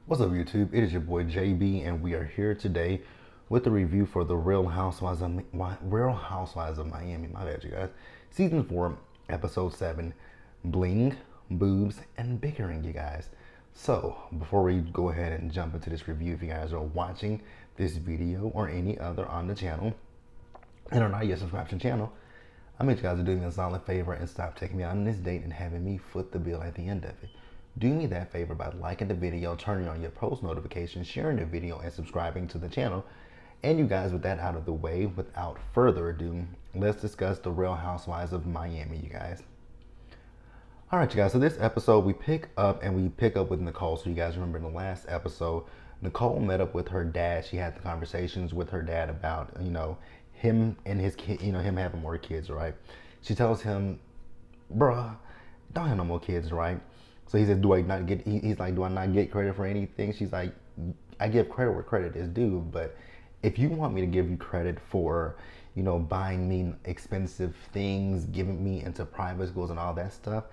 What's up, YouTube? It is your boy JB, and we are here today with the review for the Real Housewives of Miami. My bad, you guys. Season 4, Episode 7, Bling, Boobs, and Bickering, you guys. So, before we go ahead and jump into this review, if you guys are watching this video or any other on the channel and are not yet subscribed to the channel, I need you guys to do me a solid favor and stop taking me out on this date and having me foot the bill at the end of it. Do me that favor by liking the video, turning on your post notifications, sharing the video, and subscribing to the channel. And you guys, with that out of the way, without further ado, let's discuss the Real Housewives of Miami, you guys. All right, you guys, so this episode we pick up with Nicole. So you guys remember in the last episode, Nicole met up with her dad. She had the conversations with her dad about, him and his kid, him having more kids, right? She tells him, bruh, don't have no more kids, right? So he said, he's like, do I not get credit for anything? She's like, I give credit where credit is due, but if you want me to give you credit for, buying me expensive things, giving me into private schools and all that stuff,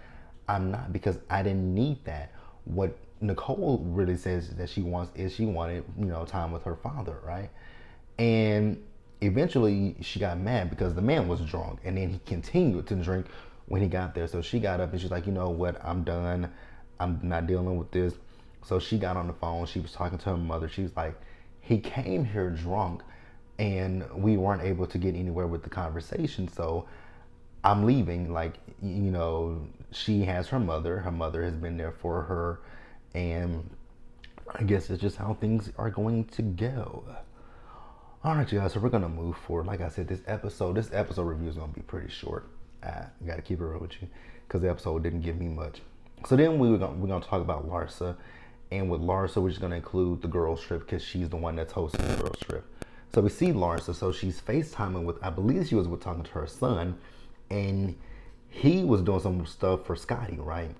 I'm not, because I didn't need that. What Nicole really says that she wanted, time with her father, right? And eventually she got mad because the man was drunk, and then he continued to drink when he got there. So she got up and she's like, you know what, I'm done. I'm not dealing with this. So she got on the phone. She was talking to her mother. She was like, he came here drunk and we weren't able to get anywhere with the conversation. So I'm leaving. Like, she has her mother. Her mother has been there for her. And I guess it's just how things are going to go. All right, you guys, so we're going to move forward. Like I said, this episode review is going to be pretty short. I got to keep it real with you because the episode didn't give me much. So then we're going to talk about Larsa. And with Larsa, we're just going to include the girls trip because she's the one that's hosting the girls trip. So we see Larsa. So she's FaceTiming with, I believe she was talking to her son. And he was doing some stuff for Scotty, right?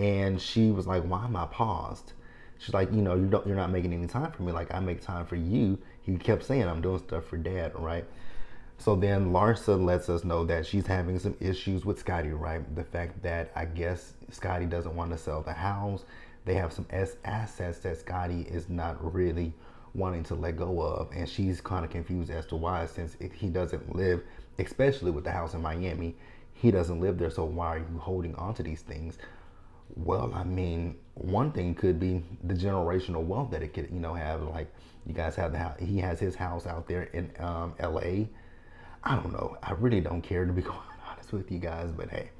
And she was like, why am I paused? She's like, you're not making any time for me. Like, I make time for you. He kept saying, I'm doing stuff for dad, right? So then Larsa lets us know that she's having some issues with Scotty, right? The fact that I guess Scotty doesn't want to sell the house. They have some assets that Scotty is not really wanting to let go of. And she's kind of confused as to why, since he doesn't live, especially with the house in Miami, he doesn't live there. So why are you holding on to these things? Well, I mean, one thing could be the generational wealth that it could, have. Like, you guys have the house. He has his house out there in LA. I don't know. I really don't care, to be quite honest with you guys, but hey,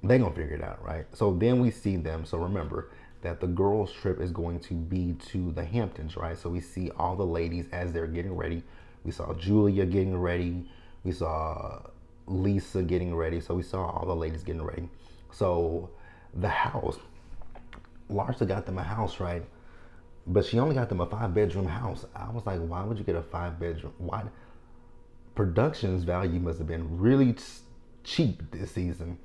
they gonna figure it out, right? So then we see them. So remember that the girls' trip is going to be to the Hamptons, right? So we see all the ladies as they're getting ready. We saw Julia getting ready. We saw Lisa getting ready. So we saw all the ladies getting ready. So the house, Larsa got them a house, right? But she only got them a 5-bedroom house. I was like, why would you get a 5-bedroom? Why? Production's value must have been really cheap this season.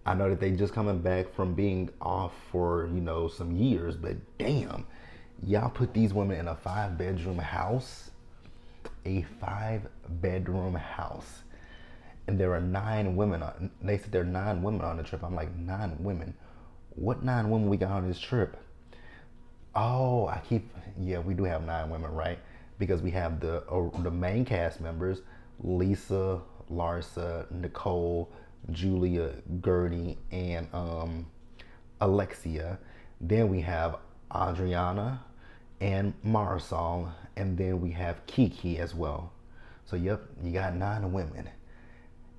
I know that they just coming back from being off for, some years, but damn, y'all put these women in a 5-bedroom house, a 5-bedroom house. And there are 9 women they said there are 9 women on the trip. I'm like, 9 women? What 9 women we got on this trip? Oh, yeah, we do have 9 women, right? Because we have the main cast members, Lisa, Larsa, Nicole, Julia, Gertie, and Alexia. Then we have Adriana and Marisol, and then we have Kiki as well. So yep, you got 9 women.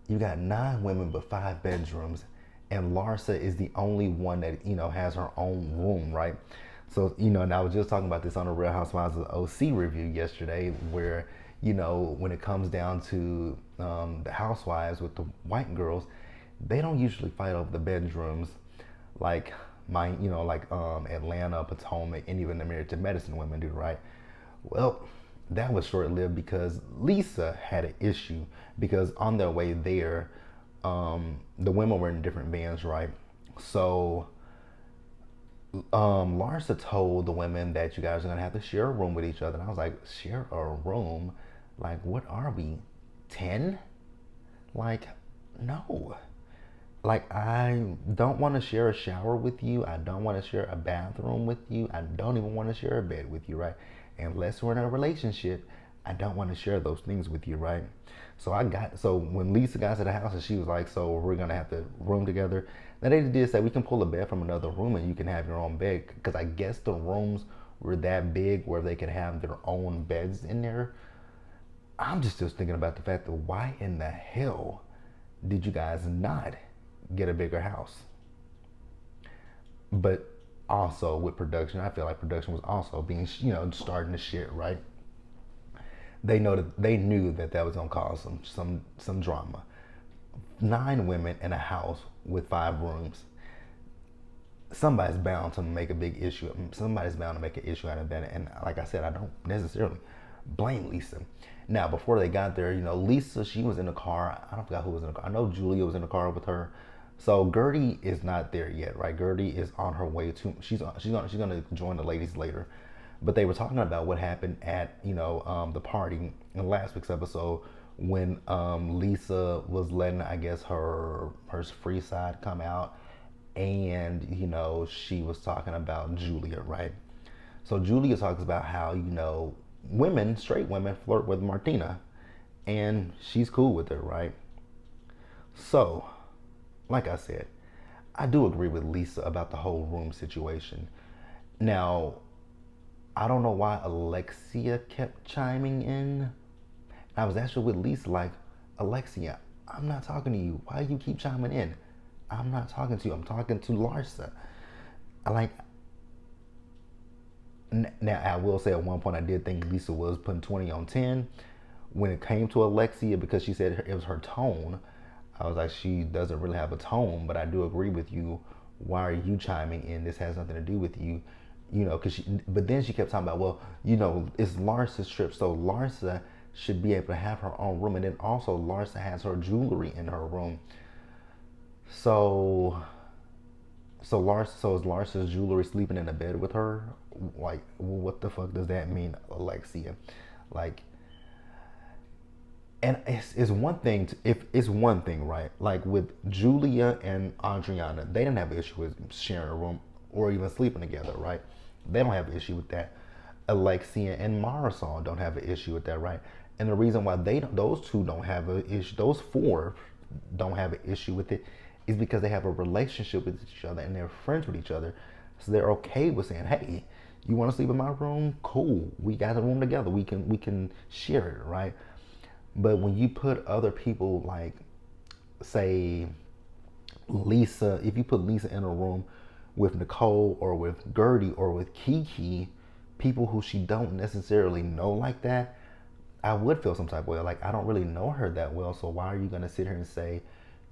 You got 9 women but 5 bedrooms, and Larsa is the only one that has her own room, right? So, and I was just talking about this on the Real Housewives of OC review yesterday, where, when it comes down to the housewives with the white girls, they don't usually fight over the bedrooms like Atlanta, Potomac, and even the Married to Medicine women do, right? Well, that was short-lived because Lisa had an issue because on their way there, the women were in different vans, right? So Larsa told the women that you guys are gonna have to share a room with each other. And I was like, share a room? Like, what are we, 10? Like, no. Like, I don't want to share a shower with you. I don't want to share a bathroom with you. I don't even want to share a bed with you, right? Unless we're in a relationship, I don't want to share those things with you, right? So when Lisa got to the house and she was like, so we're gonna have to room together. Then they did say we can pull a bed from another room and you can have your own bed, because I guess the rooms were that big where they could have their own beds in there. I'm just still thinking about the fact that why in the hell did you guys not get a bigger house? But also with production, I feel like production was also being, starting to shit, right? They knew that was gonna cause some drama. 9 women in a house with 5 rooms. Somebody's bound to make a big issue. Somebody's bound to make an issue out of that. And like I said, I don't necessarily blame Lisa. Now, before they got there, Lisa, she was in the car. I don't forget who was in the car. I know Julia was in the car with her. So Gertie is not there yet, right? Gertie is on her way to. She's gonna join the ladies later. But they were talking about what happened at the party in last week's episode when Lisa was letting, I guess, her free side come out, and she was talking about Julia, right? So Julia talks about how women, straight women, flirt with Martina, and she's cool with it, right? So, like I said, I do agree with Lisa about the whole room situation. Now, I don't know why Alexia kept chiming in. I was actually with Lisa like, Alexia, I'm not talking to you. Why do you keep chiming in? I'm not talking to you. I'm talking to Larsa. Now, I will say at one point I did think Lisa was putting 20 on 10. When it came to Alexia, because she said it was her tone, I was like, she doesn't really have a tone, but I do agree with you. Why are you chiming in? This has nothing to do with you. But then she kept talking about, well, it's Larsa's trip, so Larsa should be able to have her own room, and then also Larsa has her jewelry in her room. So is Larsa's jewelry sleeping in a bed with her? Like, what the fuck does that mean, Alexia? Like, and it's one thing if it's one thing, right? Like with Julia and Adriana, they didn't have an issue with sharing a room or even sleeping together, right? They don't have an issue with that. Alexia and Marisol don't have an issue with that, right? And the reason why those 2 don't have an issue, those 4 don't have an issue with it, is because they have a relationship with each other and they're friends with each other. So they're okay with saying, hey, you want to sleep in my room? Cool. We got a room together. We can share it, right? But when you put other people, like, say, Lisa, if you put Lisa in a room with Nicole or with Gertie or with Kiki, people who she don't necessarily know like that, I would feel some type of way. Like, I don't really know her that well, so why are you gonna sit here and say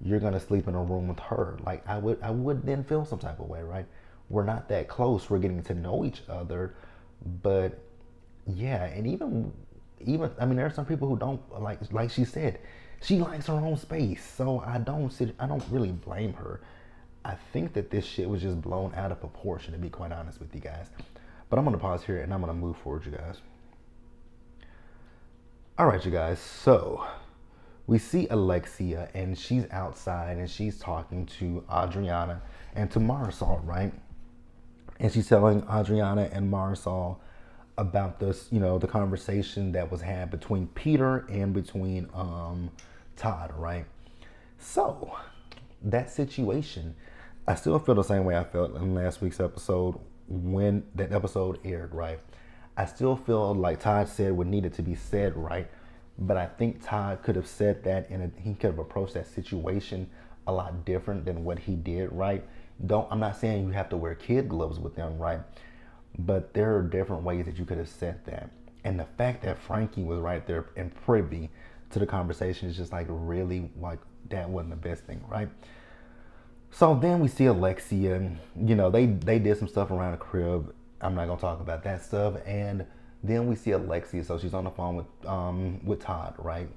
you're gonna sleep in a room with her? Like, I would then feel some type of way, right? We're not that close. We're getting to know each other, but yeah, and even I mean, there are some people who don't like she said, she likes her own space. So I don't really blame her. I think that this shit was just blown out of proportion, to be quite honest with you guys. But I'm gonna pause here and I'm gonna move forward, you guys. All right, you guys. So we see Alexia and she's outside and she's talking to Adriana and to Marisol, right? And she's telling Adriana and Marisol about this, the conversation that was had between Peter and between Todd, right? So that situation, I still feel the same way I felt in last week's episode when that episode aired, right? I still feel like Todd said what needed to be said, right? But I think Todd could have said that and he could have approached that situation a lot different than what he did, right? I'm not saying you have to wear kid gloves with them, right? But there are different ways that you could have said that. And the fact that Frankie was right there and privy to the conversation is just like really like that wasn't the best thing, right? So then we see Alexia, they did some stuff around the crib. I'm not gonna talk about that stuff. And then we see Alexia, so she's on the phone with Todd, right?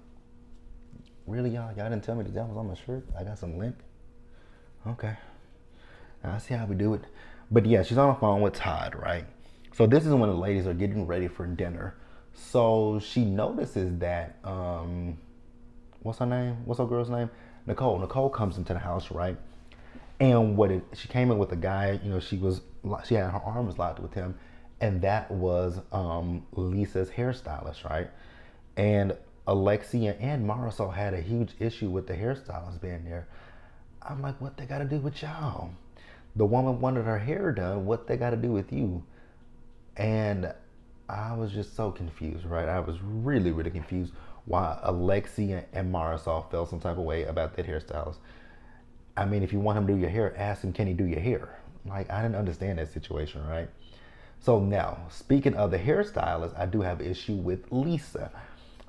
Really, y'all didn't tell me that was on my shirt. I got some lint. Okay, I see how we do it. But yeah, she's on the phone with Todd, right? So this is when the ladies are getting ready for dinner. So she notices that what's her name? What's her girl's name? Nicole. Nicole comes into the house, right? And she came in with a guy, she had her arms locked with him, and that was Lisa's hairstylist, right? And Alexia and Marisol had a huge issue with the hairstylist being there. I'm like, what they got to do with y'all? The woman wanted her hair done. What they got to do with you? And I was just so confused, right? I was really, really confused why Alexia and Marisol felt some type of way about that hairstylist. I mean, if you want him to do your hair, ask him, can he do your hair? Like, I didn't understand that situation, right? So now, speaking of the hairstylist, I do have an issue with Lisa.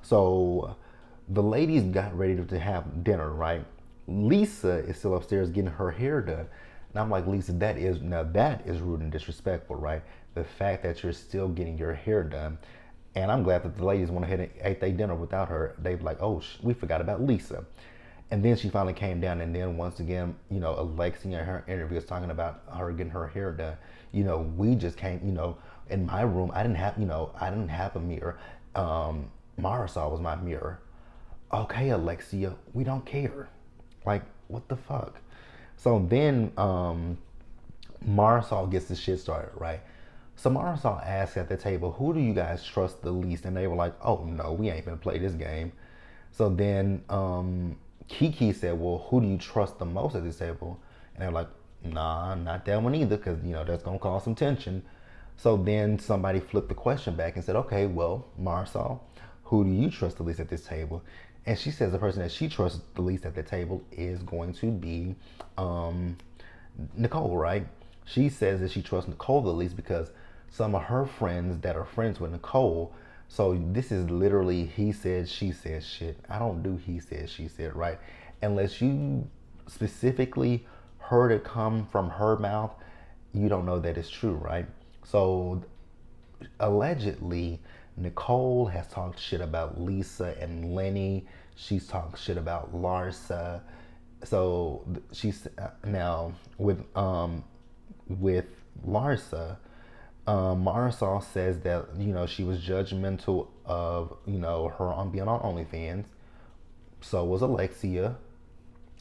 So the ladies got ready to have dinner, right? Lisa is still upstairs getting her hair done. And I'm like, Lisa, that is rude and disrespectful, right? The fact that you're still getting your hair done. And I'm glad that the ladies went ahead and ate their dinner without her. They were like, oh, we forgot about Lisa. And then she finally came down, and then once again, Alexia in her interview was talking about her getting her hair done. We just came, in my room, I didn't have a mirror. Marisol was my mirror. Okay, Alexia, we don't care. Like, what the fuck? So then Marisol gets the shit started, right? So Marisol asks at the table, who do you guys trust the least? And they were like, oh no, we ain't gonna play this game. So then Kiki said, well, who do you trust the most at this table? And they're like, nah, not that one either, because that's gonna cause some tension. So then somebody flipped the question back and said, okay, well, Marisol, who do you trust the least at this table? And she says the person that she trusts the least at the table is going to be Nicole, right? She says that she trusts Nicole the least because some of her friends that are friends with Nicole. So this is literally he said, she said shit. I don't do he said, she said, right? Unless you specifically heard it come from her mouth, you don't know that it's true, right? So allegedly, Nicole has talked shit about Lisa and Lenny. She's talked shit about Larsa. So she's now with Larsa. Marisol says that she was judgmental of her on being on OnlyFans. So was Alexia.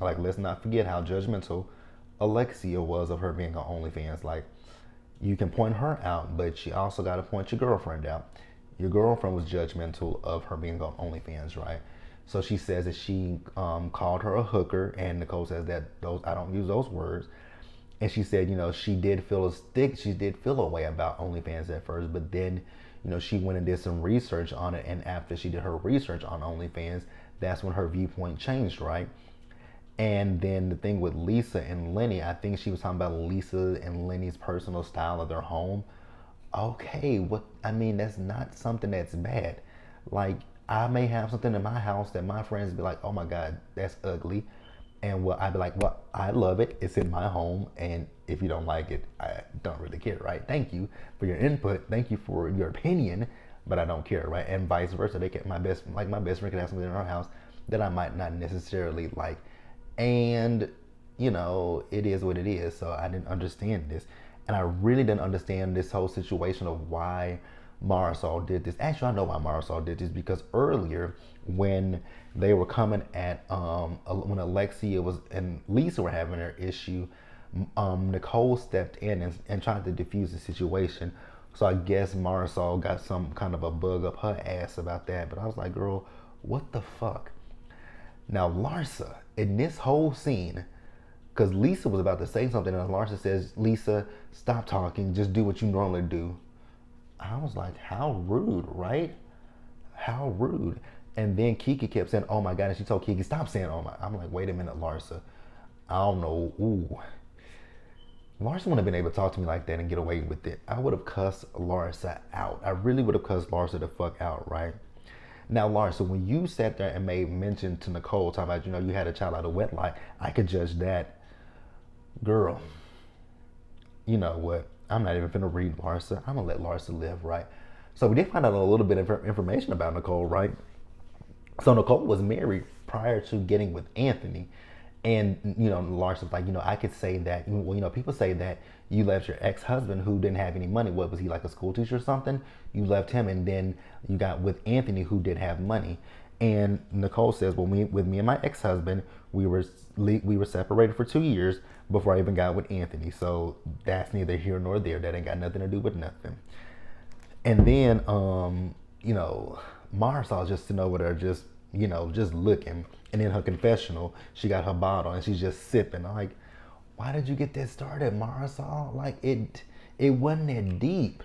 Like, let's not forget how judgmental Alexia was of her being on OnlyFans. Like, you can point her out, but you also got to point your girlfriend out. Your girlfriend was judgmental of her being on OnlyFans, right? So she says that she called her a hooker, and Nicole says that I don't use those words. And she said, she did feel a way about OnlyFans at first, but then, she went and did some research on it, and after she did her research on OnlyFans, that's when her viewpoint changed, right? And then the thing with Lisa and Lenny, I think she was talking about Lisa and Lenny's personal style of their home. Okay, that's not something that's bad. Like, I may have something in my house that my friends be like, oh my God, that's ugly. And I'd be like, well, I love it. It's in my home. And if you don't like it, I don't really care, right? Thank you for your input. Thank you for your opinion, but I don't care, right? And vice versa. My best friend could have something in our house that I might not necessarily like. And, it is what it is. So I didn't understand this. And I really didn't understand this whole situation of why Marisol did this. Actually, I know why Marisol did this, because earlier when they were coming at, when Alexia and Lisa were having their issue, Nicole stepped in and tried to defuse the situation. So I guess Marisol got some kind of a bug up her ass about that. But I was like, girl, what the fuck? Now, Larsa, in this whole scene, because Lisa was about to say something, and Larsa says, Lisa, stop talking, just do what you normally do. I was like, how rude, right? How rude. And then Kiki kept saying, oh my God, and she told Kiki, stop saying, oh my. I'm like, wait a minute, Larsa. I don't know. Ooh. Larsa wouldn't have been able to talk to me like that and get away with it. I would have cussed Larsa out. I really would have cussed Larsa the fuck out, right? Now, Larsa, when you sat there and made mention to Nicole, talking about, you had a child out of wedlock, I could judge that. Girl, you know what? I'm not even finna read Larsa. I'm gonna let Larsa live, right? So we did find out a little bit of information about Nicole, right? So Nicole was married prior to getting with Anthony. And, Larsa's like, I could say that, people say that you left your ex-husband who didn't have any money. What was he, like a school teacher or something? You left him, and then you got with Anthony, who did have money. And Nicole says, well, with me and my ex-husband, we were separated for 2 years, before I even got with Anthony. So that's neither here nor there. That ain't got nothing to do with nothing. And then, you know, Marsha's just sitting over there, just, you know, just looking. And in her confessional, she got her bottle and she's just sipping. I'm like, why did you get that started, Marsha? Like, it wasn't that deep.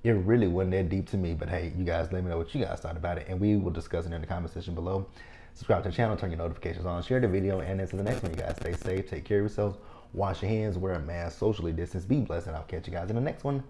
It really wasn't that deep to me. But hey, you guys, let me know what you guys thought about it, and we will discuss it in the comment section below. Subscribe to the channel, turn your notifications on, share the video, and until the next one, you guys stay safe, take care of yourselves, wash your hands, wear a mask, socially distance, be blessed, and I'll catch you guys in the next one.